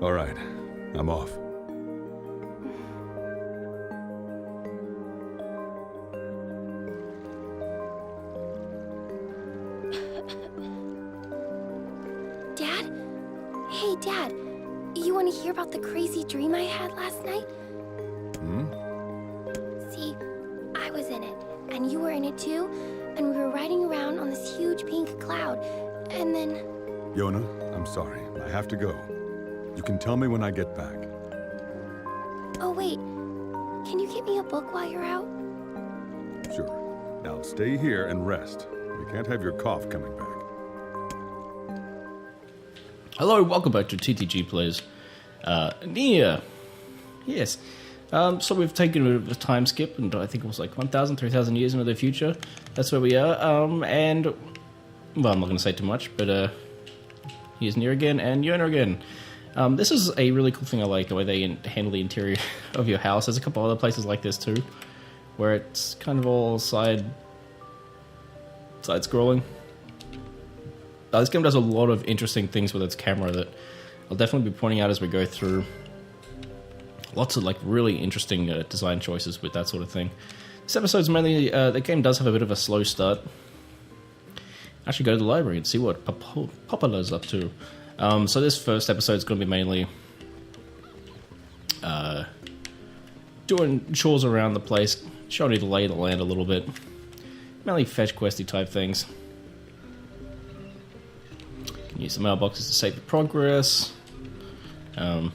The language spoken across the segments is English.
All right, I'm off. Dad? Hey, Dad. You want to hear about the crazy dream I had last night? See, I was in it, and you were in it too, and we were riding around on this huge pink cloud, and then... Yona, I'm sorry. I have to go. You can tell me when I get back. Oh, wait. Can you get me a book while you're out? Sure. Now stay here and rest. We can't have your cough coming back. Hello, welcome back to TTG Plays Nier. Yes. So we've taken a bit of a time skip, and I think it was like 1,000, 3,000 years into the future. That's where we are. And, well, I'm not going to say too much, but here's Nier again, and Yona again. This is a really cool thing I like, the way they handle the interior of your house. There's a couple other places like this too, where it's kind of all side-scrolling. This game does a lot of interesting things with its camera that I'll definitely be pointing out as we go through. Lots of like really interesting design choices with that sort of thing. This episode's mainly, the game does have a bit of a slow start. I should go to the library and see what Popola's up to. So this first episode is going to be mainly doing chores around the place, showing you the lay of the land a little bit. Mainly fetch questy type things. Can use the mailboxes to save the progress. Yeah,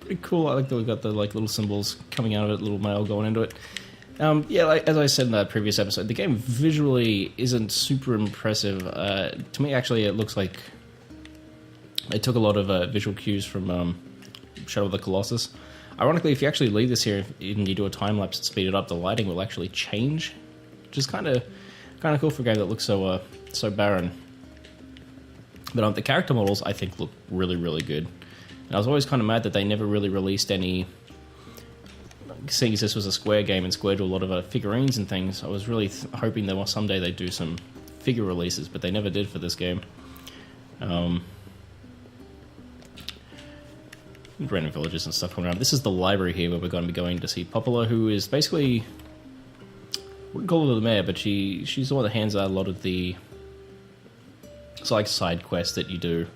pretty cool. I like that we've got the like little symbols coming out of it, little mail going into it. Yeah, like, as I said in that previous episode, the game visually isn't super impressive. To me, actually, it looks like they took a lot of visual cues from Shadow of the Colossus. Ironically, if you actually leave this here and you do a time lapse and speed it up, the lighting will actually change, which is kind of cool for a game that looks so barren. But the character models, I think, look really, really good. And I was always kind of mad that they never really released any. Seeing as this was a Square game and Square do a lot of figurines and things, I was really hoping that someday they'd do some figure releases, but they never did for this game. Random villages and stuff coming around. This is the library here where we're going to be going to see Popola, who is basically, I wouldn't call her the mayor, but she's the one that hands out a lot of the like side quests that you do,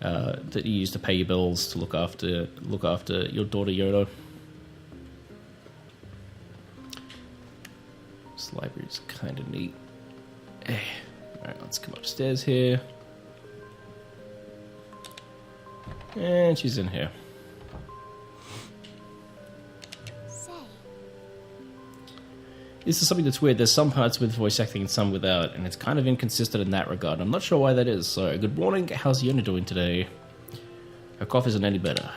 that you use to pay your bills, to look after your daughter Yona. This library's kind of neat. Alright, let's come upstairs here. And she's in here. This is something that's weird. There's some parts with voice acting and some without, and it's kind of inconsistent in that regard. I'm not sure why that is. So, good morning. How's Yona doing today? Her cough isn't any better.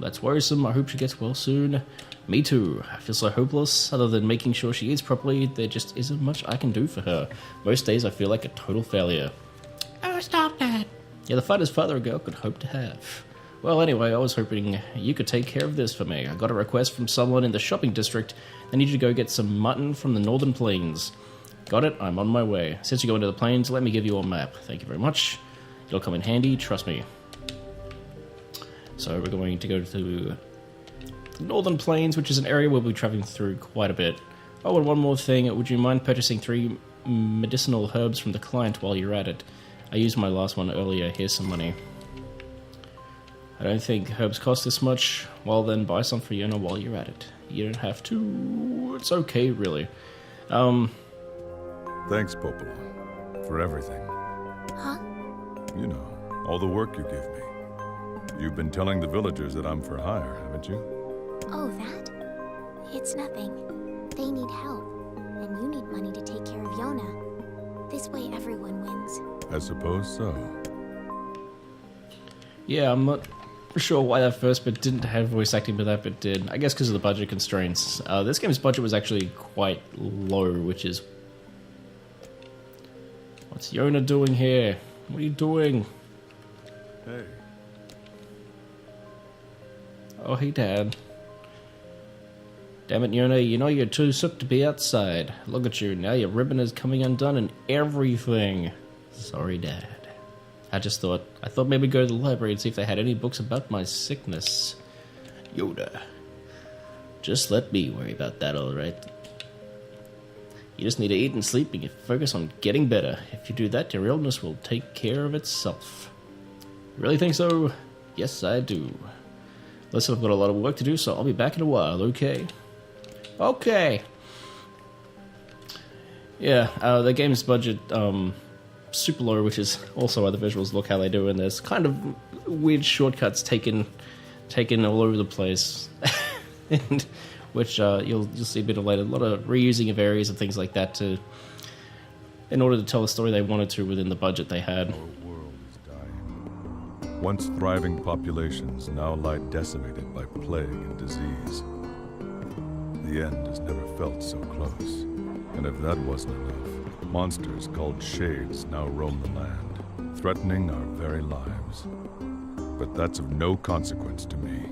That's worrisome. I hope she gets well soon. Me too. I feel so hopeless. Other than making sure she eats properly, there just isn't much I can do for her. Most days I feel like a total failure. Oh, stop that. Yeah, the finest father a girl could hope to have. Well, anyway, I was hoping you could take care of this for me. I got a request from someone in the shopping district. They need you to go get some mutton from the northern plains. Got it? I'm on my way. Since you go into the plains, let me give you a map. Thank you very much. It'll come in handy, trust me. So we're going to go to the northern plains, which is an area we'll be traveling through quite a bit. Oh, and one more thing. Would you mind purchasing 3 medicinal herbs from the client while you're at it? I used my last one earlier. Here's some money. I don't think herbs cost this much. Well, then buy some for Yona while you're at it. You don't have to. It's okay, really. Thanks, Popola, for everything. Huh? You know, all the work you give me. You've been telling the villagers that I'm for hire, haven't you? Oh, that? It's nothing. They need help, and you need money to take care of Yona. This way everyone wins. I suppose so. Yeah, I'm not sure why that first bit didn't have voice acting, but that bit did. I guess because of the budget constraints. This game's budget was actually quite low, which is... What's Yona doing here? What are you doing? Hey. Oh, hey, Dad. Damn it, Yona, you know you're too sick to be outside. Look at you, now your ribbon is coming undone and everything. Sorry, Dad. I thought maybe go to the library and see if they had any books about my sickness. Yoda. Just let me worry about that, alright? You just need to eat and sleep and you focus on getting better. If you do that, your illness will take care of itself. Really think so? Yes, I do. Listen, I've got a lot of work to do, so I'll be back in a while, okay? Okay! Yeah, the game's budget, super low, which is also why the visuals look how they do, and there's kind of weird shortcuts taken all over the place, and which you'll see a bit of later. A lot of reusing of areas and things like that in order to tell the story they wanted to within the budget they had. Our world is dying. Once thriving populations now lie decimated by plague and disease. The end has never felt so close. And if that wasn't enough, monsters called shades now roam the land, threatening our very lives. But that's of no consequence to me.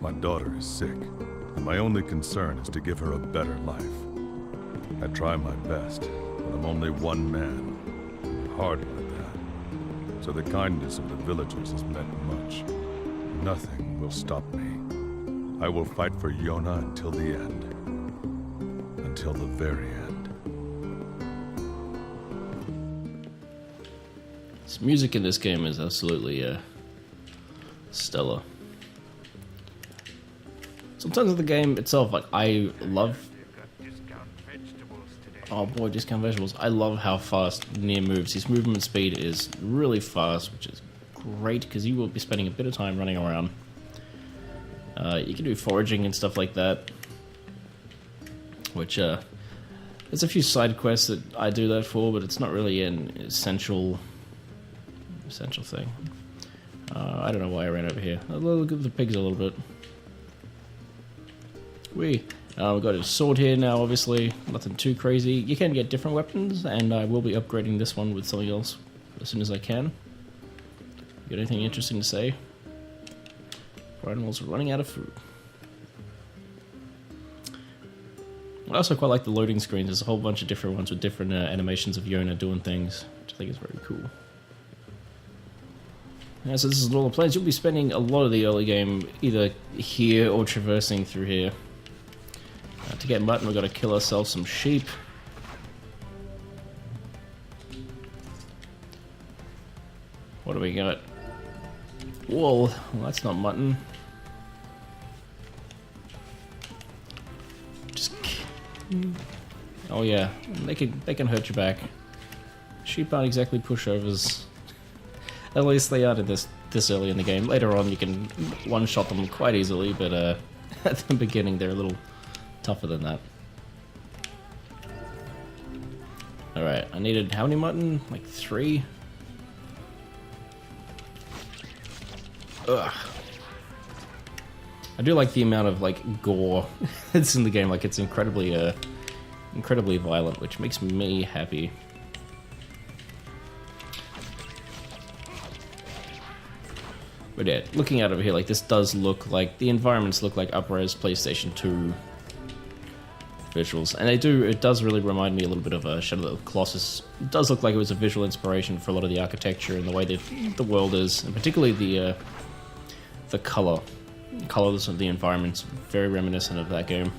My daughter is sick, and my only concern is to give her a better life. I try my best, but I'm only one man. Hard like that. So the kindness of the villagers has meant much. Nothing will stop me. I will fight for Yona until the end. Until the very end. This music in this game is absolutely stellar. Sometimes with the game itself, like, I love... Oh boy, discount vegetables. I love how fast Nier moves. His movement speed is really fast, which is great, because you will be spending a bit of time running around. You can do foraging and stuff like that, which, there's a few side quests that I do that for, but it's not really an essential thing. I don't know why I ran over here. I'll look at the pigs a little bit. We've got a sword here now, obviously. Nothing too crazy. You can get different weapons, and I will be upgrading this one with something else as soon as I can. Got anything interesting to say? Our animals are running out of food. I also quite like the loading screens. There's a whole bunch of different ones with different animations of Yona doing things, which I think is very cool. Yeah, so this is all the planes. You'll be spending a lot of the early game either here or traversing through here. To get mutton, we've got to kill ourselves some sheep. What do we got? Wool. Well, that's not mutton. Just... Oh yeah, they can hurt your back. Sheep aren't exactly pushovers. At least they aren't this early in the game. Later on, you can one-shot them quite easily, but at the beginning, they're a little tougher than that. Alright, I needed how many mutton? Like 3? Ugh. I do like the amount of, like, gore that's in the game. Like, it's incredibly violent, which makes me happy. But yeah, looking out over here, like, this does look like... The environments look like up-res PlayStation 2 visuals. And it does really remind me a little bit of Shadow of the Colossus. It does look like it was a visual inspiration for a lot of the architecture and the way the world is. And particularly the colors of the environments, very reminiscent of that game.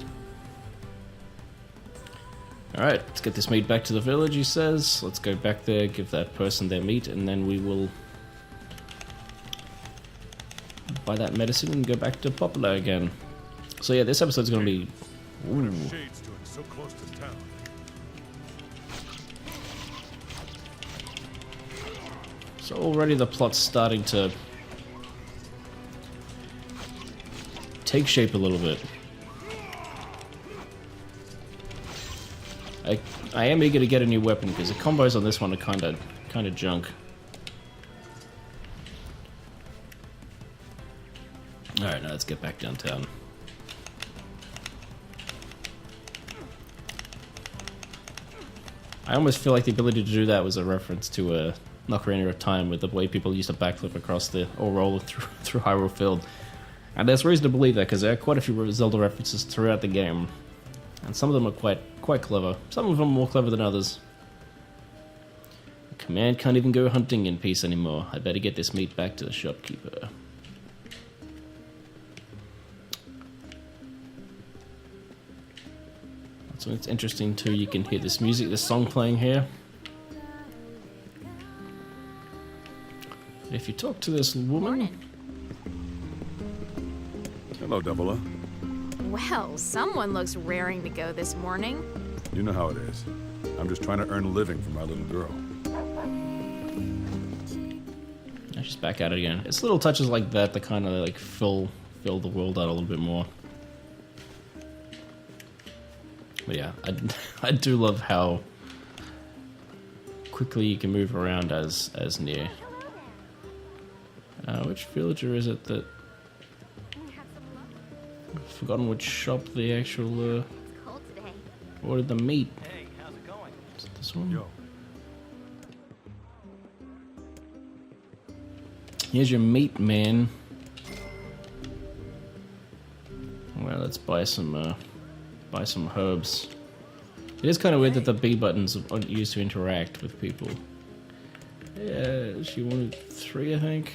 Alright, let's get this meat back to the village, he says. Let's go back there, give that person their meat, and then we will buy that medicine and go back to Poplar again. So yeah, this episode's gonna be... Ooh. Shades doing so close to town. So already the plot's starting to take shape a little bit. I am eager to get a new weapon because the combos on this one are kind of junk. Alright, now let's get back downtown. I almost feel like the ability to do that was a reference to Ocarina of Time, with the way people used to backflip across or roll through Hyrule Field. And there's reason to believe that, because there are quite a few Zelda references throughout the game. And some of them are quite clever. Some of them are more clever than others. Man can't even go hunting in peace anymore. I better get this meat back to the shopkeeper. So it's interesting too, you can hear this music, this song playing here. If you talk to this woman... Hello, Double O. Well, someone looks raring to go this morning. You know how it is. I'm just trying to earn a living for my little girl. Now she's back at it again. It's little touches like that that kind of like fill the world out a little bit more. But yeah, I do love how quickly you can move around as Nier. Which villager is it that... I've forgotten which shop the actual ordered the meat. Hey, how's it going? Is it this one? Yo. Here's your meat, man. Well, let's buy some herbs. It is kind of weird that the B buttons aren't used to interact with people. Yeah, she wanted 3, I think.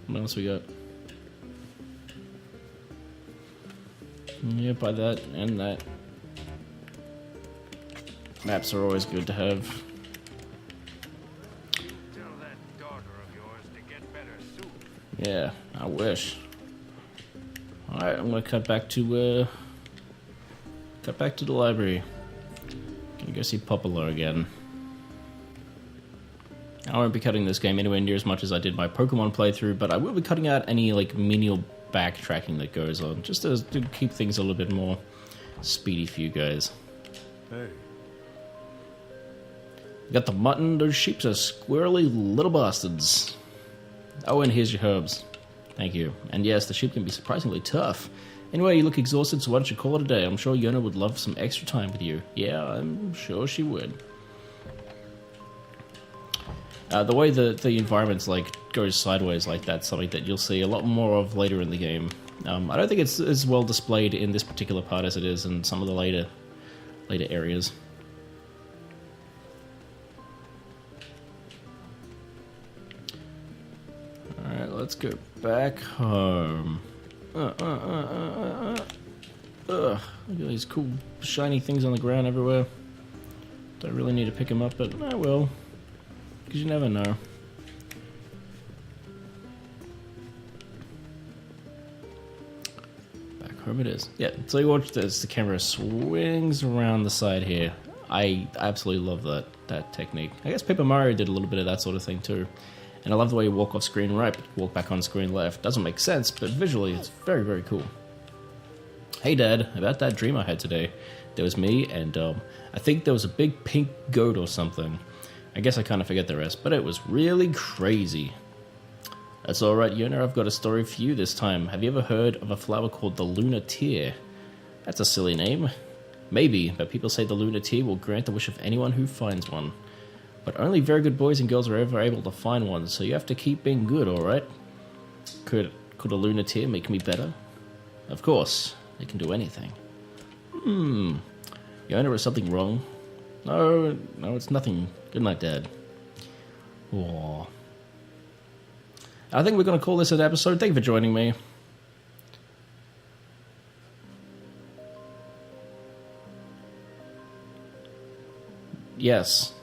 What else we got? Yeah, buy that and that. Maps are always good to have. Tell that daughter of yours to get better soup. Yeah, I wish. Alright, I'm gonna cut back to the library. Gonna go see Popolo again. I won't be cutting this game anywhere near as much as I did my Pokemon playthrough, but I will be cutting out any like menial backtracking that goes on, just to keep things a little bit more speedy for you guys. Hey. We got the mutton, those sheeps are squirrely little bastards. Oh, and here's your herbs. Thank you. And yes, the sheep can be surprisingly tough. Anyway, you look exhausted, so why don't you call it a day? I'm sure Yona would love some extra time with you. Yeah, I'm sure she would. The way the environment's like goes sideways like that's something that you'll see a lot more of later in the game. I don't think it's as well displayed in this particular part as it is in some of the later areas. Alright, let's go back home. Look at these cool shiny things on the ground everywhere. Don't really need to pick them up, but I will. Because you never know. Back home it is. Yeah, so you watch this, the camera swings around the side here. I absolutely love that technique. I guess Paper Mario did a little bit of that sort of thing too. And I love the way you walk off screen right, but walk back on screen left. Doesn't make sense, but visually it's very, very cool. Hey Dad, about that dream I had today. There was me and I think there was a big pink goat or something. I guess I kind of forget the rest, but it was really crazy. That's alright, Yona, I've got a story for you this time. Have you ever heard of a flower called the Lunar Tear? That's a silly name. Maybe, but people say the Lunar Tear will grant the wish of anyone who finds one. But only very good boys and girls are ever able to find one, so you have to keep being good, alright? Could a Lunar Tear make me better? Of course, it can do anything. Yona, is something wrong? No, it's nothing. Good night, Dad. Aww. I think we're going to call this an episode. Thank you for joining me. Yes.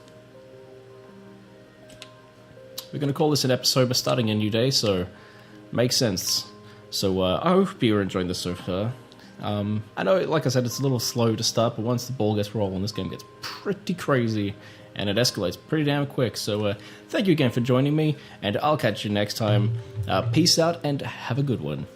We're going to call this an episode. We're starting a new day, so makes sense. So I hope you're enjoying this so far. I know, like I said, it's a little slow to start, but once the ball gets rolling, this game gets pretty crazy, and it escalates pretty damn quick. So thank you again for joining me, and I'll catch you next time. Peace out, and have a good one.